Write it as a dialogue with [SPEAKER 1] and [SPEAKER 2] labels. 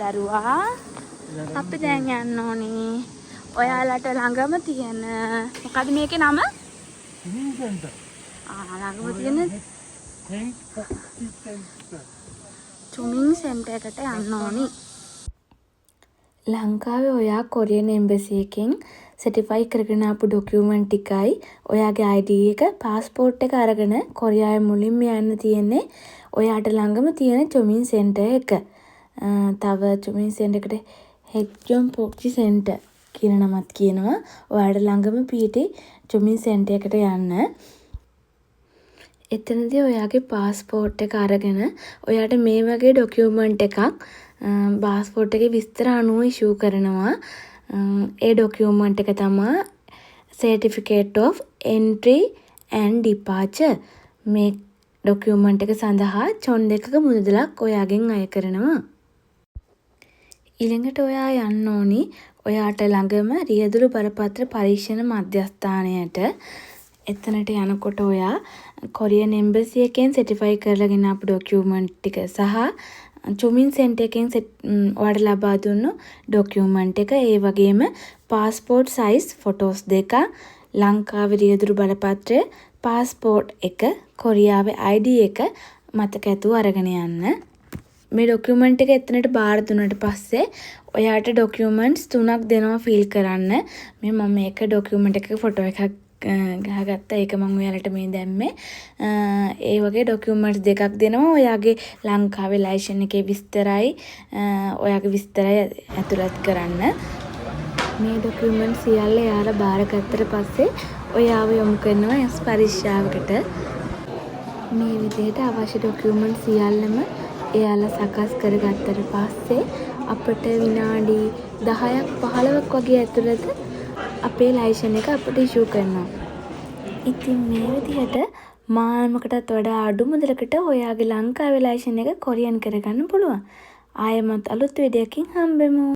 [SPEAKER 1] දරුවා අපි දැන් යන්න ඕනේ. ඔයාලට ළඟම තියෙන මොකද මේකේ නම?
[SPEAKER 2] Swimming centre.
[SPEAKER 1] ළඟම තියෙන ස්විමින් සෙන්ටර් එකට යන්න ඕනේ. ලංකාවේ ඔයා කොරියන් එම්බසි එකෙන් සර්ටිෆයි කරගෙන ආපු ඩොකියුමන්ට් ටිකයි ඔයාගේ ID එක પાස්පෝර්ට් එක අරගෙන කොරියාවේ මුලින්ම යන්න තියෙන්නේ ඔයාට ළඟම තියෙන ස්විමින් සෙන්ටර් එක. තව ස්විමින් සෙන්ටර් එකට හෙක්ජොන් පොක්චි සෙන්ටර් කියන නමත් කියනවා. ඔයාට ළඟම පිහිටි ස්විමින් සෙන්ටර් එකට යන්න. එතනදී ඔයාගේ પાස්පෝර්ට් එක අරගෙන ඔයාට මේ වගේ ඩොකියුමන්ට් එකක් පාස්පෝර්ට් එකේ විස්තර අනුව ඉෂුව කරනවා. ඒ ඩොකියුමන්ට් එක තමයි Certificate of Entry and Departure. මේ ඩොකියුමන්ට් එක සඳහා චොන් දෙකක මුදලක් ඔයාගෙන් අය කරනවා. ඊළඟට ඔයා යන්න ඕනි ඔයාට ළඟම රියදුරු බරපතල පරීක්ෂණ මධ්‍යස්ථානයට. එතනට යනකොට ඔයා කොරියන් එම්බසි එකෙන් සර්ටිෆයි කරලාගෙන ආපු ඩොකියුමන්ට් ටික සහ ස්විමින් සෙන්ටර් එකෙන් ඔයාලට ලබා දුන්නු ඩොකියුමන්ට් එක, ඒ වගේම પાස්පෝර්ට් සයිස් ෆොටෝස් දෙක, ලංකාවේ රියදුරු බලපත්‍රය, પાස්පෝර්ට් එක, කොරියාවේ ID එක මතක ඇතුව අරගෙන යන්න. මේ ඩොකියුමන්ට් එක එතනට බාර දුන්නාට පස්සේ ඔයාට ඩොකියුමන්ට්ස් 3ක් දෙනවා ෆිල් කරන්න. මම මේක ඩොකියුමන්ට් එකක ෆොටෝ එකක් ගහගත්තා. ඒක මම ඔයාලට මේ දැම්මේ. ඒ වගේ ඩොකියුමන්ට්ස් දෙකක් දෙනවා. ඔයාගේ ලංකාවේ ලයිසන් එකේ විස්තරයි ඔයාගේ විස්තරය ඇතුළත් කරන්න. මේ ඩොකියුමන්ට් සියල්ල එයාලා බාරගත්තට පස්සේ ඔයාව යොමු කරනවා S පරීක්ෂාවකට. මේ විදිහට අවශ්‍ය ඩොකියුමන්ට් සියල්ලම එයාලා සකස් කරගත්තට පස්සේ අපිට විනාඩි 10ක් 15ක් වගේ ඇතුළත අපේ ලයිසන් එක අපිට ඉෂුව කරනවා. ඉතින් මේ විදිහට මානමකටත් වඩා අඩු මුදලකට ඔයාගේ ලංකාවේ ලයිසන් එක කොරියන් කරගන්න පුළුවන්. ආයෙමත් අලුත් වීඩියෝකින් හම්බෙමු.